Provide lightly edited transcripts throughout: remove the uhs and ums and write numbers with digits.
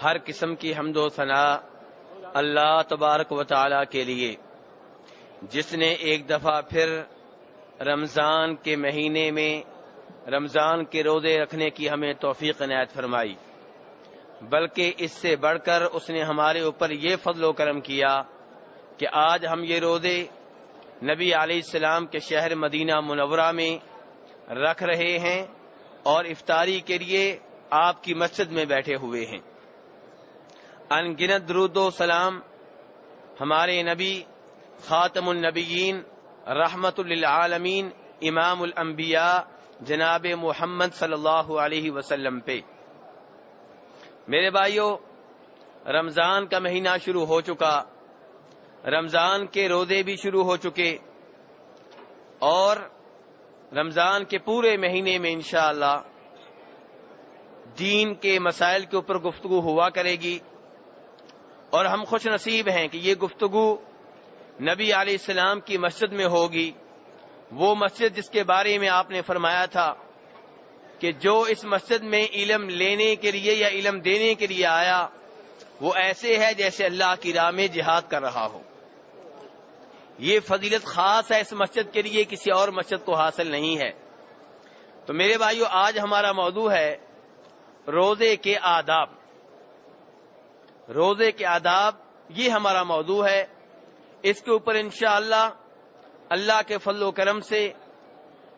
ہر قسم کی حمد و ثنا اللہ تبارک و تعالی کے لیے، جس نے ایک دفعہ پھر رمضان کے مہینے میں رمضان کے روزے رکھنے کی ہمیں توفیق عنایت فرمائی، بلکہ اس سے بڑھ کر اس نے ہمارے اوپر یہ فضل و کرم کیا کہ آج ہم یہ روزے نبی علیہ السلام کے شہر مدینہ منورہ میں رکھ رہے ہیں اور افطاری کے لیے آپ کی مسجد میں بیٹھے ہوئے ہیں۔ ان گنت درود و سلام ہمارے نبی خاتم النبیین رحمت للعالمین امام الانبیاء جناب محمد صلی اللہ علیہ وسلم پہ۔ میرے بھائیو، رمضان کا مہینہ شروع ہو چکا، رمضان کے روزے بھی شروع ہو چکے، اور رمضان کے پورے مہینے میں انشاءاللہ دین کے مسائل کے اوپر گفتگو ہوا کرے گی، اور ہم خوش نصیب ہیں کہ یہ گفتگو نبی علیہ السلام کی مسجد میں ہوگی، وہ مسجد جس کے بارے میں آپ نے فرمایا تھا کہ جو اس مسجد میں علم لینے کے لیے یا علم دینے کے لیے آیا وہ ایسے ہے جیسے اللہ کی راہ میں جہاد کر رہا ہو۔ یہ فضیلت خاص ہے اس مسجد کے لیے، کسی اور مسجد کو حاصل نہیں ہے۔ تو میرے بھائیو، آج ہمارا موضوع ہے روزے کے آداب۔ روزے کے آداب، یہ ہمارا موضوع ہے۔ اس کے اوپر انشاءاللہ اللہ کے فضل و کرم سے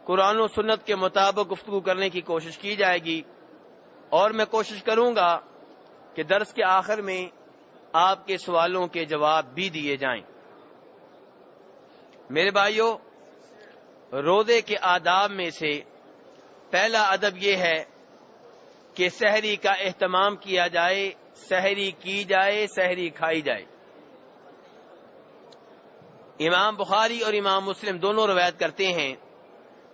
قرآن و سنت کے مطابق گفتگو کرنے کی کوشش کی جائے گی، اور میں کوشش کروں گا کہ درس کے آخر میں آپ کے سوالوں کے جواب بھی دیے جائیں۔ میرے بھائیو، روزے کے آداب میں سے پہلا ادب یہ ہے کہ سحری کا اہتمام کیا جائے، سحری کی جائے، سحری کھائی جائے۔ امام بخاری اور امام مسلم دونوں روایت کرتے ہیں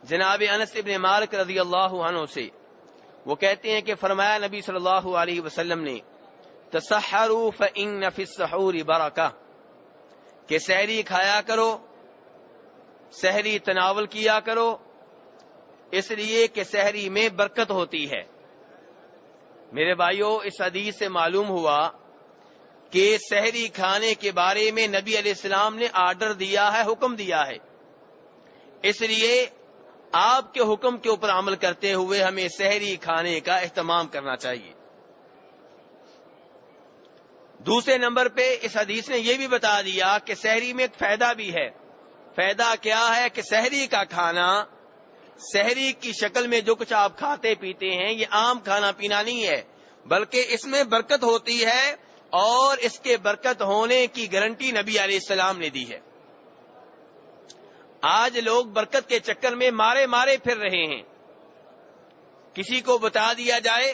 جناب انس ابن مالک رضی اللہ عنہ سے، وہ کہتے ہیں کہ فرمایا نبی صلی اللہ علیہ وسلم نے تسحروا فإن فی السحور برکہ، کہ سحری کھایا کرو، سحری تناول کیا کرو، اس لیے کہ سحری میں برکت ہوتی ہے۔ میرے بھائیو، اس حدیث سے معلوم ہوا کہ سحری کھانے کے بارے میں نبی علیہ السلام نے آرڈر دیا ہے، حکم دیا ہے، اس لیے آپ کے حکم کے اوپر عمل کرتے ہوئے ہمیں سحری کھانے کا اہتمام کرنا چاہیے۔ دوسرے نمبر پہ اس حدیث نے یہ بھی بتا دیا کہ سحری میں ایک فائدہ بھی ہے۔ فائدہ کیا ہے کہ سحری کا کھانا، سحری کی شکل میں جو کچھ آپ کھاتے پیتے ہیں یہ عام کھانا پینا نہیں ہے، بلکہ اس میں برکت ہوتی ہے، اور اس کے برکت ہونے کی گارنٹی نبی علیہ السلام نے دی ہے۔ آج لوگ برکت کے چکر میں مارے پھر رہے ہیں۔ کسی کو بتا دیا جائے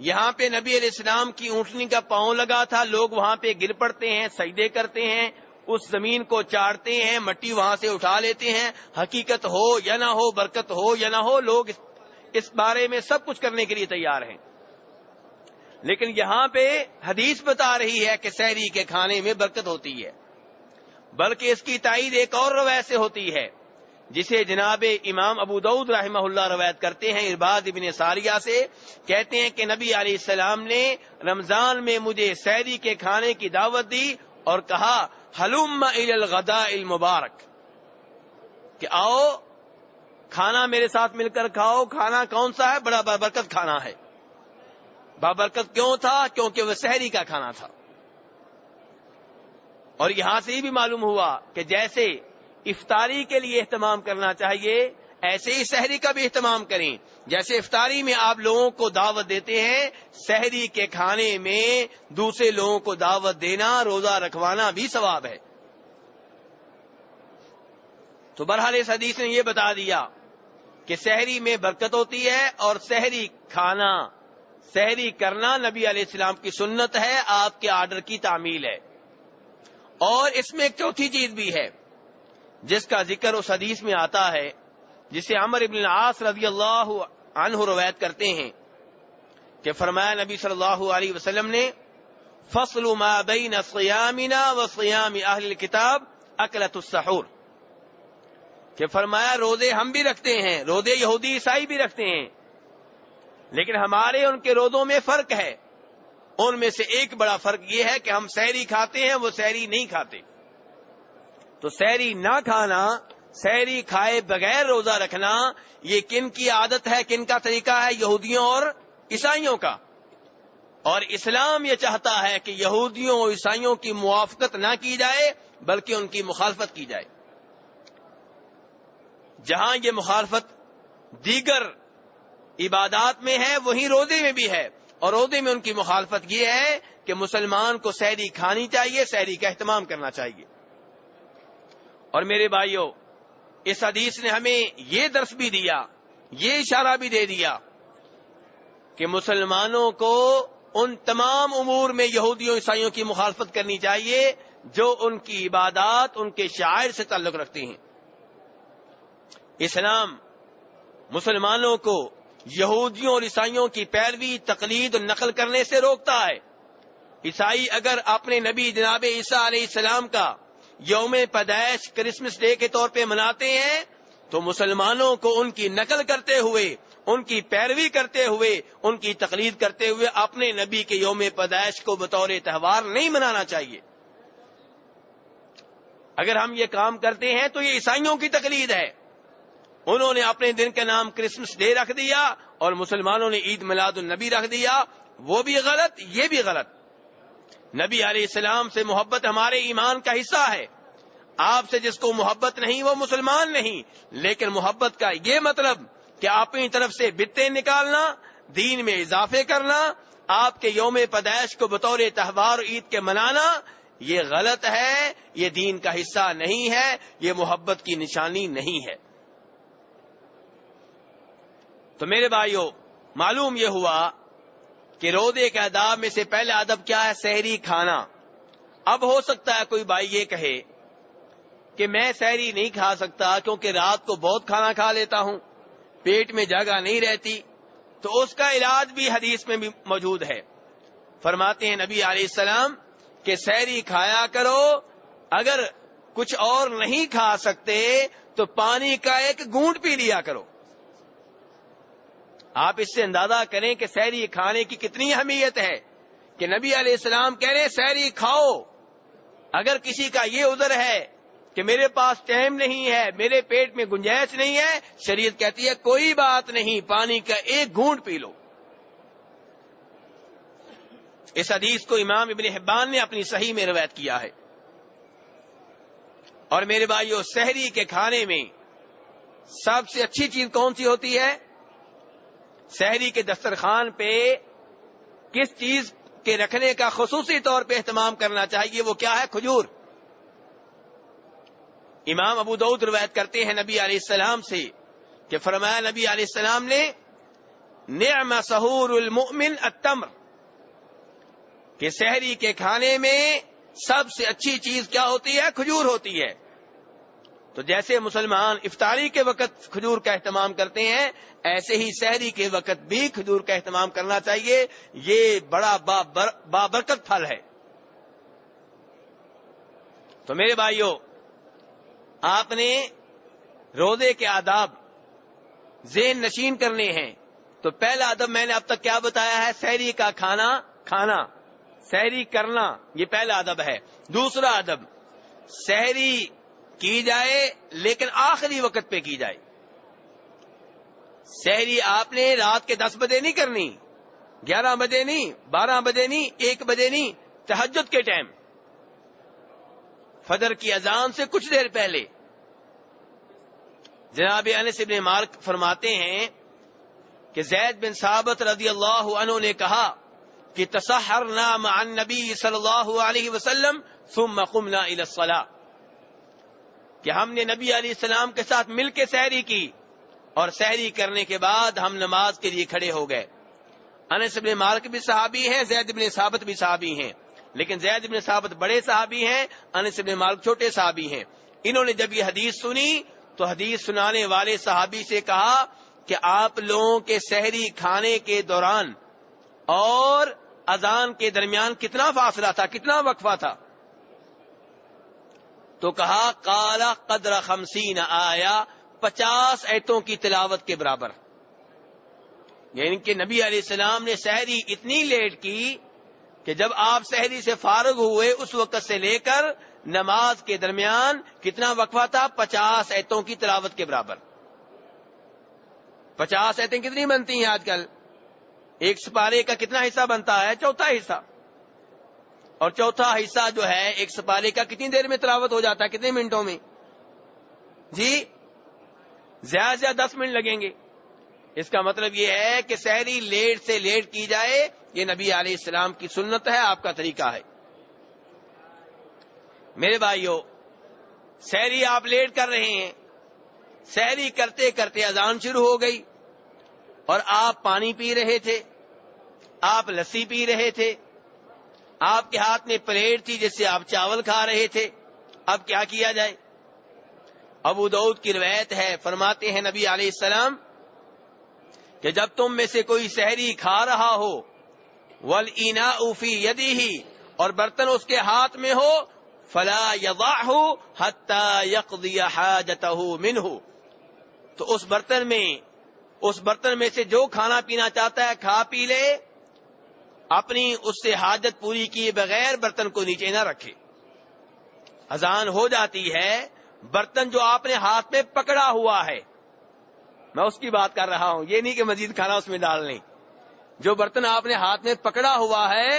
یہاں پہ نبی علیہ السلام کی اونٹنی کا پاؤں لگا تھا، لوگ وہاں پہ گر پڑتے ہیں، سجدے کرتے ہیں، اس زمین کو چاڑتے ہیں، مٹی وہاں سے اٹھا لیتے ہیں۔ حقیقت ہو یا نہ ہو، برکت ہو یا نہ ہو، لوگ اس بارے میں سب کچھ کرنے کے لیے تیار ہیں، لیکن یہاں پہ حدیث بتا رہی ہے کہ سحری کے کھانے میں برکت ہوتی ہے، بلکہ اس کی تائید ایک اور روایت سے ہوتی ہے جسے جناب امام ابو داؤد رحمہ اللہ روایت کرتے ہیں ارباد ابن ساریہ سے، کہتے ہیں کہ نبی علیہ السلام نے رمضان میں مجھے سحری کے کھانے کی دعوت دی اور کہا ہلم الی الغداء المبارک، کہ آؤ کھانا میرے ساتھ مل کر کھاؤ۔ کھانا کون سا ہے؟ بڑا بابرکت کھانا ہے۔ بابرکت کیوں تھا؟ کیونکہ وہ سحری کا کھانا تھا۔ اور یہاں سے یہ بھی معلوم ہوا کہ جیسے افطاری کے لیے اہتمام کرنا چاہیے، ایسے ہی سحری کا بھی اہتمام کریں۔ جیسے افطاری میں آپ لوگوں کو دعوت دیتے ہیں، سحری کے کھانے میں دوسرے لوگوں کو دعوت دینا، روزہ رکھوانا بھی ثواب ہے۔ تو بہرحال اس حدیث نے یہ بتا دیا کہ سحری میں برکت ہوتی ہے، اور سحری کھانا، سحری کرنا نبی علیہ السلام کی سنت ہے، آپ کے آرڈر کی تعمیل ہے۔ اور اس میں ایک چوتھی چیز بھی ہے جس کا ذکر اس حدیث میں آتا ہے، جسے عمر بن العاص رضی اللہ عنہ روایت کرتے ہیں کہ فرمایا نبی صلی اللہ علیہ وسلم نے فصل ما بین صیامنا و صیام اہل الکتاب اکلۃ السحور، کہ فرمایا روزے ہم بھی رکھتے ہیں، روزے یہودی عیسائی بھی رکھتے ہیں، لیکن ہمارے ان کے روزوں میں فرق ہے۔ ان میں سے ایک بڑا فرق یہ ہے کہ ہم سحری کھاتے ہیں، وہ سحری نہیں کھاتے. تو سحری نہ کھانا، سحری کھائے بغیر روزہ رکھنا، یہ کن کی عادت ہے، کن کا طریقہ ہے؟ یہودیوں اور عیسائیوں کا. اور اسلام یہ چاہتا ہے کہ یہودیوں اور عیسائیوں کی موافقت نہ کی جائے بلکہ ان کی مخالفت کی جائے. جہاں یہ مخالفت دیگر عبادات میں ہے وہیں روزے میں بھی ہے، اور روزے میں ان کی مخالفت یہ ہے کہ مسلمان کو سحری کھانی چاہیے، سحری کا اہتمام کرنا چاہیے. اور میرے بھائیوں، اس حدیث نے ہمیں یہ درس بھی دیا، یہ اشارہ بھی دے دیا کہ مسلمانوں کو ان تمام امور میں یہودیوں عیسائیوں کی مخالفت کرنی چاہیے جو ان کی عبادات، ان کے شعائر سے تعلق رکھتے ہیں. اسلام مسلمانوں کو یہودیوں اور عیسائیوں کی پیروی، تقلید اور نقل کرنے سے روکتا ہے. عیسائی اگر اپنے نبی جناب عیسیٰ علیہ السلام کا یوم پیدائش کرسمس ڈے کے طور پہ مناتے ہیں تو مسلمانوں کو ان کی نقل کرتے ہوئے، ان کی پیروی کرتے ہوئے، ان کی تقلید کرتے ہوئے اپنے نبی کے یوم پیدائش کو بطور تہوار نہیں منانا چاہیے. اگر ہم یہ کام کرتے ہیں تو یہ عیسائیوں کی تقلید ہے. انہوں نے اپنے دن کا نام کرسمس ڈے رکھ دیا اور مسلمانوں نے عید میلاد النبی رکھ دیا. وہ بھی غلط، یہ بھی غلط. نبی علیہ السلام سے محبت ہمارے ایمان کا حصہ ہے. آپ سے جس کو محبت نہیں وہ مسلمان نہیں. لیکن محبت کا یہ مطلب کہ اپنی طرف سے بدعتیں نکالنا، دین میں اضافے کرنا، آپ کے یوم پیدائش کو بطور تہوار عید کے منانا، یہ غلط ہے، یہ دین کا حصہ نہیں ہے، یہ محبت کی نشانی نہیں ہے. تو میرے بھائیوں، معلوم یہ ہوا کہ روزے کے آداب میں سے پہلا ادب کیا ہے؟ سحری کھانا. اب ہو سکتا ہے کوئی بھائی یہ کہے کہ میں سحری نہیں کھا سکتا کیونکہ رات کو بہت کھانا کھا لیتا ہوں، پیٹ میں جگہ نہیں رہتی. تو اس کا علاج بھی حدیث میں بھی موجود ہے. فرماتے ہیں نبی علیہ السلام کہ سحری کھایا کرو، اگر کچھ اور نہیں کھا سکتے تو پانی کا ایک گھونٹ پی لیا کرو. آپ اس سے اندازہ کریں کہ سحری کھانے کی کتنی اہمیت ہے کہ نبی علیہ السلام کہہ رہے ہیں سحری کھاؤ. اگر کسی کا یہ عذر ہے کہ میرے پاس ٹائم نہیں ہے، میرے پیٹ میں گنجائش نہیں ہے، شریعت کہتی ہے کوئی بات نہیں، پانی کا ایک گھونٹ پی لو. اس حدیث کو امام ابن حبان نے اپنی صحیح میں روایت کیا ہے. اور میرے بھائیو، سحری کے کھانے میں سب سے اچھی چیز کون سی ہوتی ہے؟ سحری کے دسترخوان پہ کس چیز کے رکھنے کا خصوصی طور پہ اہتمام کرنا چاہیے؟ وہ کیا ہے؟ کھجور. امام ابو داؤد روایت کرتے ہیں نبی علیہ السلام سے کہ فرمایا نبی علیہ السلام نے نعم سحور المؤمن التمر، کہ سحری کے کھانے میں سب سے اچھی چیز کیا ہوتی ہے؟ کھجور ہوتی ہے. تو جیسے مسلمان افطاری کے وقت کھجور کا اہتمام کرتے ہیں، ایسے ہی سحری کے وقت بھی کھجور کا اہتمام کرنا چاہیے. یہ بڑا بابرکت پھل ہے. تو میرے بھائیوں، آپ نے روزے کے آداب ذہن نشین کرنے ہیں. تو پہلا ادب میں نے اب تک کیا بتایا ہے؟ سحری کا کھانا، سحری کرنا، یہ پہلا ادب ہے. دوسرا ادب، سحری کی جائے لیکن آخری وقت پہ کی جائے. سحری آپ نے رات کے 10 بجے نہیں کرنی، 11 بجے نہیں، 12 بجے نہیں، 1 بجے نہیں، تہجد کے ٹائم، فجر کی اذان سے کچھ دیر پہلے. جناب انس بن مالک فرماتے ہیں کہ زید بن ثابت رضی اللہ عنہ نے کہا کہ تسحرنا مع النبی صلی اللہ علیہ وسلم ثم قمنا الى الصلاة، کہ ہم نے نبی علیہ السلام کے ساتھ مل کے سحری کی اور سحری کرنے کے بعد ہم نماز کے لیے کھڑے ہو گئے. انس بن مالک بھی صحابی ہیں، زید بن ثابت بھی صحابی ہیں، لیکن زید بن ثابت بڑے صحابی ہیں، انس بن مالک چھوٹے صحابی ہیں. انہوں نے جب یہ حدیث سنی تو حدیث سنانے والے صحابی سے کہا کہ آپ لوگوں کے سحری کھانے کے دوران اور اذان کے درمیان کتنا فاصلہ تھا، کتنا وقفہ تھا؟ تو کہا قال قدر 50 آیا، 50 آیتوں کی تلاوت کے برابر. یعنی کہ نبی علیہ السلام نے سحری اتنی لیٹ کی کہ جب آپ سحری سے فارغ ہوئے اس وقت سے لے کر نماز کے درمیان کتنا وقفہ تھا؟ 50 آیتوں کی تلاوت کے برابر. 50 آیتیں کتنی بنتی ہیں آج کل؟ ایک سپارے کا کتنا حصہ بنتا ہے؟ چوتھا حصہ. اور چوتھا حصہ جو ہے ایک سپارے کا کتنی دیر میں تلاوت ہو جاتا ہے؟ کتنے منٹوں میں؟ جی زیادہ سے زیادہ 10 منٹ لگیں گے. اس کا مطلب یہ ہے کہ سحری لیٹ سے لیٹ کی جائے. یہ نبی علیہ السلام کی سنت ہے، آپ کا طریقہ ہے. میرے بھائیو، سحری آپ لیٹ کر رہے ہیں، سحری کرتے کرتے اذان شروع ہو گئی اور آپ پانی پی رہے تھے، آپ لسی پی رہے تھے، آپ کے ہاتھ میں پلیٹ تھی جس سے آپ چاول کھا رہے تھے. اب کیا کیا جائے؟ ابو داؤد کی روایت ہے، فرماتے ہیں نبی علیہ السلام کہ جب تم میں سے کوئی سحری کھا رہا ہو وَالْإِنَاءُ فِي يَدِهِ، اور برتن اس کے ہاتھ میں ہو، فَلَا يَضَعْهُ حَتَّى يَقْضِيَ حَاجَتَهُ مِنْهُ، تو اس برتن میں سے جو کھانا پینا چاہتا ہے کھا پی لے، اپنی اس سے حاجت پوری کیے بغیر برتن کو نیچے نہ رکھے. اذان ہو جاتی ہے، برتن جو آپ نے ہاتھ میں پکڑا ہوا ہے، میں اس کی بات کر رہا ہوں، یہ نہیں کہ مزید کھانا اس میں ڈال لیں. جو برتن آپ نے ہاتھ میں پکڑا ہوا ہے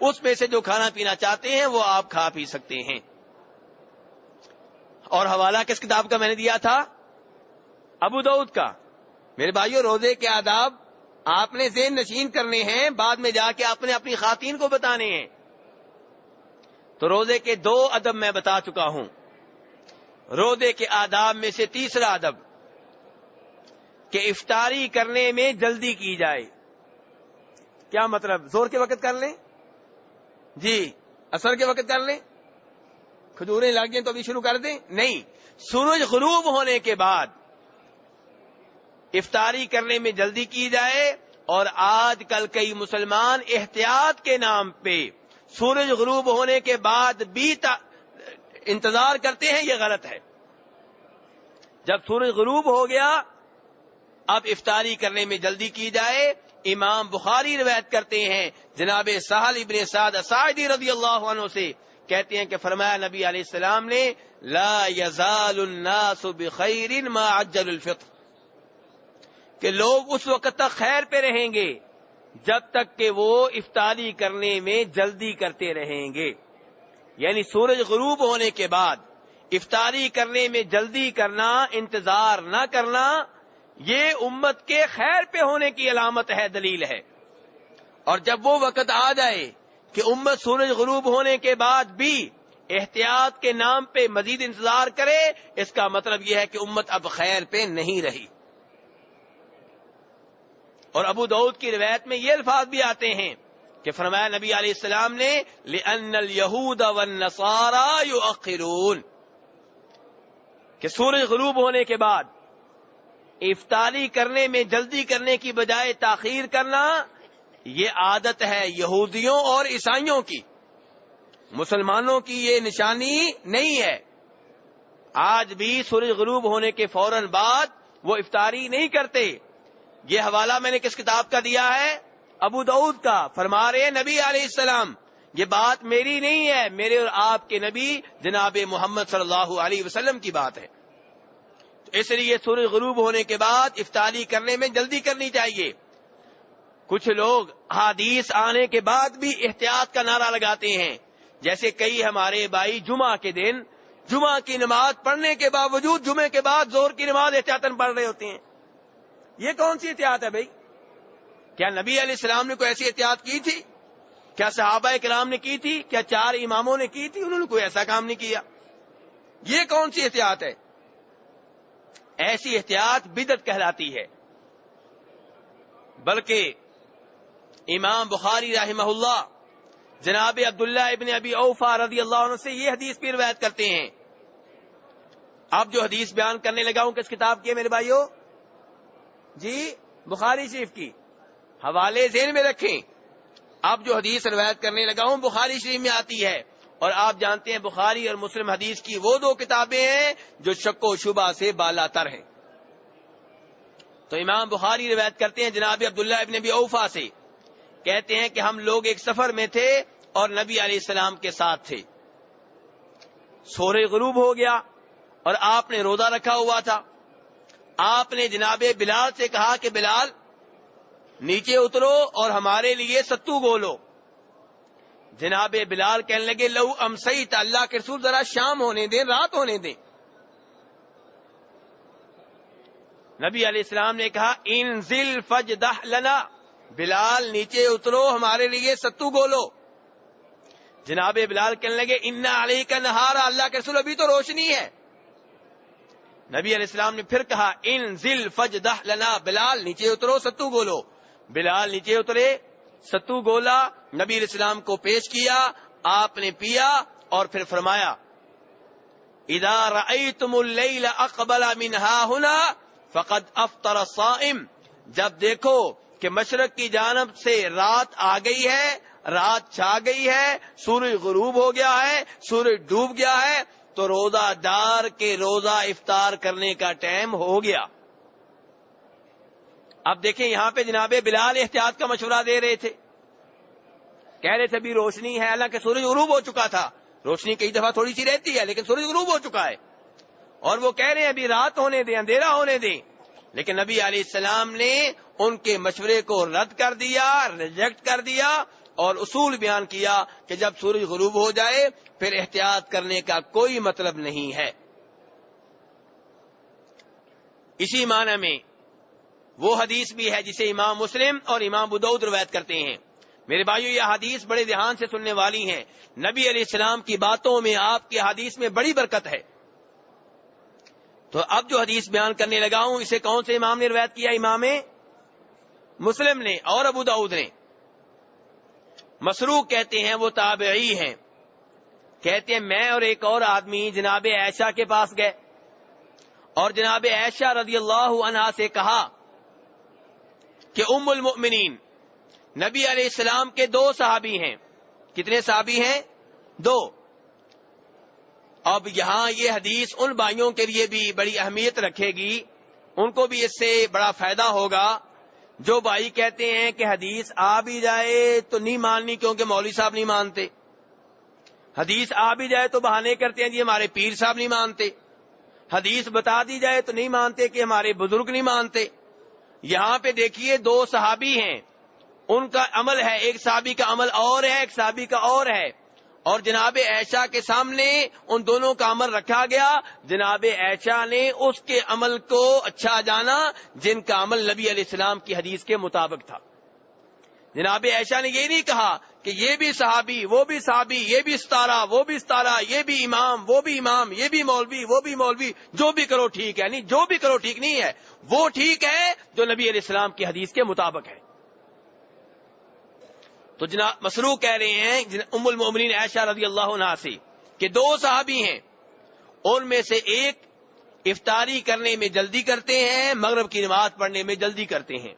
اس میں سے جو کھانا پینا چاہتے ہیں وہ آپ کھا پی سکتے ہیں. اور حوالہ کس کتاب کا میں نے دیا تھا؟ ابو داؤد کا. میرے بھائیو، روزے کے آداب آپ نے ذہن نشین کرنے ہیں، بعد میں جا کے آپ نے اپنی خواتین کو بتانے ہیں. تو روزے کے 2 ادب میں بتا چکا ہوں. روزے کے آداب میں سے تیسرا ادب کہ افطاری کرنے میں جلدی کی جائے. کیا مطلب؟ زور کے وقت کر لیں؟ جی عصر کے وقت کر لیں؟ کھجوریں لگ گئیں تو ابھی شروع کر دیں؟ نہیں، سورج غروب ہونے کے بعد افطاری کرنے میں جلدی کی جائے. اور آج کل کئی مسلمان احتیاط کے نام پہ سورج غروب ہونے کے بعد بھی انتظار کرتے ہیں، یہ غلط ہے. جب سورج غروب ہو گیا اب افطاری کرنے میں جلدی کی جائے. امام بخاری روایت کرتے ہیں جناب سہل ابن سعد ساعدی رضی اللہ عنہ سے، کہتے ہیں کہ فرمایا نبی علیہ السلام نے لا یزال الناس بخیر ما عجل الفطر، کہ لوگ اس وقت تک خیر پہ رہیں گے جب تک کہ وہ افطاری کرنے میں جلدی کرتے رہیں گے. یعنی سورج غروب ہونے کے بعد افطاری کرنے میں جلدی کرنا، انتظار نہ کرنا، یہ امت کے خیر پہ ہونے کی علامت ہے، دلیل ہے. اور جب وہ وقت آ جائے کہ امت سورج غروب ہونے کے بعد بھی احتیاط کے نام پہ مزید انتظار کرے، اس کا مطلب یہ ہے کہ امت اب خیر پہ نہیں رہی. اور ابو داؤد کی روایت میں یہ الفاظ بھی آتے ہیں کہ فرمایا نبی علیہ السلام نے لِأَنَّ الْيَهُودَ وَالنَّصَارَى يُؤَخِّرُونَ، کہ سورج غروب ہونے کے بعد افطاری کرنے میں جلدی کرنے کی بجائے تاخیر کرنا، یہ عادت ہے یہودیوں اور عیسائیوں کی، مسلمانوں کی یہ نشانی نہیں ہے. آج بھی سورج غروب ہونے کے فوراً بعد وہ افطاری نہیں کرتے. یہ حوالہ میں نے کس کتاب کا دیا ہے؟ ابو داؤد کا. فرما رہے نبی علیہ السلام، یہ بات میری نہیں ہے، میرے اور آپ کے نبی جناب محمد صلی اللہ علیہ وسلم کی بات ہے. اس لیے سورج غروب ہونے کے بعد افطاری کرنے میں جلدی کرنی چاہیے. کچھ لوگ حدیث آنے کے بعد بھی احتیاط کا نعرہ لگاتے ہیں، جیسے کئی ہمارے بھائی جمعہ کے دن جمعہ کی نماز پڑھنے کے باوجود جمعے کے بعد زور کی نماز احتیاطاً پڑھ رہے ہوتے ہیں. یہ کون سی احتیاط ہے بھائی؟ کیا نبی علیہ السلام نے کوئی ایسی احتیاط کی تھی؟ کیا صحابہ کرام نے کی تھی؟ کیا 4 اماموں نے کی تھی؟ انہوں نے کوئی ایسا کام نہیں کیا. یہ کون سی احتیاط ہے؟ ایسی احتیاط بدعت کہلاتی ہے. بلکہ امام بخاری رحمہ اللہ جناب عبداللہ ابن ابی اوفا رضی اللہ عنہ سے یہ حدیث بھی روایت کرتے ہیں. اب جو حدیث بیان کرنے لگا ہوں کس کتاب کی ہے میرے بھائیو؟ جی بخاری شریف کی. حوالے ذہن میں رکھیں. اب جو حدیث روایت کرنے لگا ہوں بخاری شریف میں آتی ہے، اور آپ جانتے ہیں بخاری اور مسلم حدیث کی وہ 2 کتابیں ہیں جو شک و شبہ سے بالا تر ہیں. تو امام بخاری روایت کرتے ہیں جناب عبداللہ ابن ابی اوفا سے کہتے ہیں کہ ہم لوگ ایک سفر میں تھے اور نبی علیہ السلام کے ساتھ تھے. سورج غروب ہو گیا اور آپ نے روزہ رکھا ہوا تھا. آپ نے جناب بلال سے کہا کہ بلال نیچے اترو اور ہمارے لیے ستو گولو. جناب بلال کہنے لگے لو امسیت، اللہ کے رسول ذرا شام ہونے دیں، رات ہونے دیں. نبی علیہ السلام نے کہا انزل فجدح لنا، بلال نیچے اترو ہمارے لیے ستو گولو. جناب بلال کہنے لگے انا علیک نہارا، اللہ کے رسول ابھی تو روشنی ہے. نبی علیہ السلام نے پھر کہا انزل فجدح لنا، بلال نیچے اترو ستو گولو. بلال نیچے اترے، ستو گولا، نبی علیہ السلام کو پیش کیا، آپ نے پیا اور پھر فرمایا اذا رأیتم اللیل اقبل من ہاہنا فقد افطر الصائم، جب دیکھو کہ مشرق کی جانب سے رات آ گئی ہے، رات چھا گئی ہے، سورج غروب ہو گیا ہے، سورج ڈوب گیا ہے، تو روزہ دار کے روزہ افطار کرنے کا ٹائم ہو گیا. اب دیکھیں یہاں پہ جناب بلال احتیاط کا مشورہ دے رہے تھے، کہہ رہے تھے ابھی روشنی ہے، حالانکہ سورج غروب ہو چکا تھا. روشنی کئی دفعہ تھوڑی سی رہتی ہے لیکن سورج غروب ہو چکا ہے، اور وہ کہہ رہے ہیں ابھی رات ہونے دیں، اندھیرا ہونے دیں. لیکن نبی علیہ السلام نے ان کے مشورے کو رد کر دیا، ریجیکٹ کر دیا، اور اصول بیان کیا کہ جب سورج غروب ہو جائے پھر احتیاط کرنے کا کوئی مطلب نہیں ہے. اسی معنی میں وہ حدیث بھی ہے جسے امام مسلم اور امام ابو داؤد روایت کرتے ہیں. میرے بھائیو یہ حدیث بڑے دھیان سے سننے والی ہیں. نبی علیہ السلام کی باتوں میں، آپ کی حدیث میں بڑی برکت ہے. تو اب جو حدیث بیان کرنے لگا ہوں اسے کون سے امام نے روایت کیا؟ امام مسلم نے اور ابو داؤد نے. مسروق کہتے ہیں وہ تابعی ہیں، کہتے ہیں میں اور ایک اور آدمی جناب عائشہ کے پاس گئے اور جناب عائشہ رضی اللہ عنہا سے کہا کہ ام المؤمنین، نبی علیہ السلام کے دو صحابی ہیں. کتنے صحابی ہیں؟ دو. اب یہاں یہ حدیث ان بھائیوں کے لیے بھی بڑی اہمیت رکھے گی، ان کو بھی اس سے بڑا فائدہ ہوگا جو بھائی کہتے ہیں کہ حدیث آ بھی جائے تو نہیں ماننی کیونکہ مولوی صاحب نہیں مانتے، حدیث آ بھی جائے تو بہانے کرتے ہیں جی ہمارے پیر صاحب نہیں مانتے، حدیث بتا دی جائے تو نہیں مانتے کہ ہمارے بزرگ نہیں مانتے. یہاں پہ دیکھیے دو صحابی ہیں، ان کا عمل ہے، ایک صحابی کا عمل اور ہے، ایک صحابی کا اور ہے، اور جناب عائشہ کے سامنے ان دونوں کا عمل رکھا گیا. جناب عائشہ نے اس کے عمل کو اچھا جانا جن کا عمل نبی علیہ السلام کی حدیث کے مطابق تھا. جناب عائشہ نے یہ نہیں کہا کہ یہ بھی صحابی وہ بھی صحابی، یہ بھی ستارہ وہ بھی ستارہ، یہ بھی امام وہ بھی امام، یہ بھی مولوی وہ بھی مولوی، جو بھی کرو ٹھیک ہے. نہیں، جو بھی کرو ٹھیک نہیں ہے، وہ ٹھیک ہے جو نبی علیہ السلام کی حدیث کے مطابق ہے. تو جناب مسروق کہہ رہے ہیں ام المؤمنین عائشہ رضی اللہ عنہا سے کہ دو صحابی ہیں، ان میں سے ایک افطاری کرنے میں جلدی کرتے ہیں، مغرب کی نماز پڑھنے میں جلدی کرتے ہیں،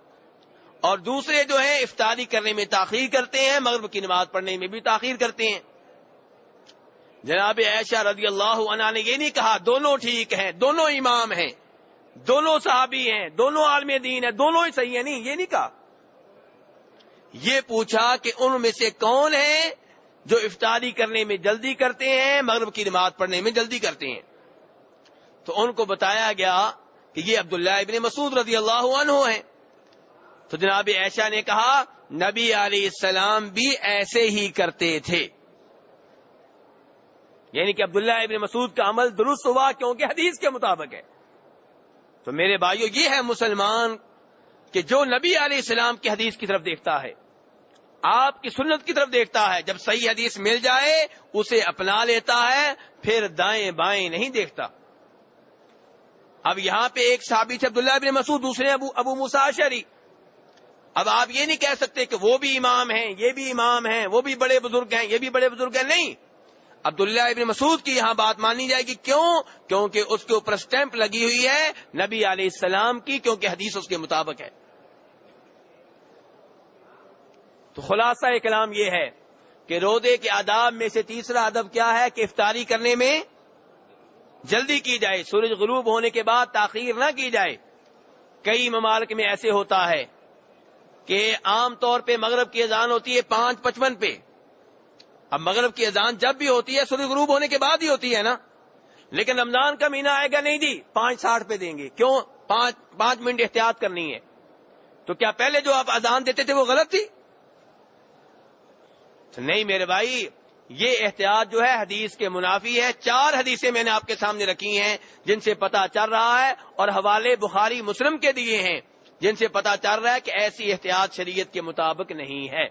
اور دوسرے جو ہیں افطاری کرنے میں تاخیر کرتے ہیں، مغرب کی نماز پڑھنے میں بھی تاخیر کرتے ہیں. جناب عائشہ رضی اللہ عنہا نے یہ نہیں کہا دونوں ٹھیک ہیں، دونوں امام ہیں، دونوں صحابی ہیں، دونوں عالم دین ہیں، دونوں ہی صحیح ہیں. نہیں، یہ نہیں کہا. یہ پوچھا کہ ان میں سے کون ہیں جو افطاری کرنے میں جلدی کرتے ہیں، مغرب کی نماز پڑھنے میں جلدی کرتے ہیں. تو ان کو بتایا گیا کہ یہ عبداللہ ابن مسعود رضی اللہ عنہ ہیں. تو جناب عائشہ نے کہا نبی علیہ السلام بھی ایسے ہی کرتے تھے، یعنی کہ عبداللہ ابن مسعود کا عمل درست ہوا کیونکہ حدیث کے مطابق ہے. تو میرے بھائیو یہ ہے مسلمان کہ جو نبی علیہ السلام کی حدیث کی طرف دیکھتا ہے، آپ کی سنت کی طرف دیکھتا ہے، جب صحیح حدیث مل جائے اسے اپنا لیتا ہے، پھر دائیں بائیں نہیں دیکھتا. اب یہاں پہ ایک صحابی تھے عبداللہ ابن مسعود، دوسرے ابو موسیٰ اشعری. اب آپ یہ نہیں کہہ سکتے کہ وہ بھی امام ہیں، یہ بھی امام ہیں، وہ بھی بڑے بزرگ ہیں، یہ بھی بڑے بزرگ ہیں. نہیں، عبداللہ ابن مسعود کی یہاں بات مانی جائے گی. کیوں؟ کیونکہ اس کے اوپر سٹیمپ لگی ہوئی ہے نبی علیہ السلام کی، کیونکہ حدیث اس کے مطابق ہے. تو خلاصہ کلام یہ ہے کہ روزے کے آداب میں سے تیسرا ادب کیا ہے کہ افطاری کرنے میں جلدی کی جائے، سورج غروب ہونے کے بعد تاخیر نہ کی جائے. کئی ممالک میں ایسے ہوتا ہے کہ عام طور پہ مغرب کی اذان ہوتی ہے 5:55 پہ. اب مغرب کی اذان جب بھی ہوتی ہے سورج غروب ہونے کے بعد ہی ہوتی ہے نا, لیکن رمضان کا مہینہ آئے گا نہیں جی 5:60 پہ دیں گے. کیوں؟ 5 منٹ احتیاط کرنی ہے. تو کیا پہلے جو آپ اذان دیتے تھے وہ غلط تھی؟ نہیں میرے بھائی, یہ احتیاط جو ہے حدیث کے منافی ہے. 4 حدیثیں میں نے آپ کے سامنے رکھی ہیں جن سے پتا چل رہا ہے, اور حوالے بخاری مسلم کے دیے ہیں جن سے پتا چل رہا ہے کہ ایسی احتیاط شریعت کے مطابق نہیں ہے.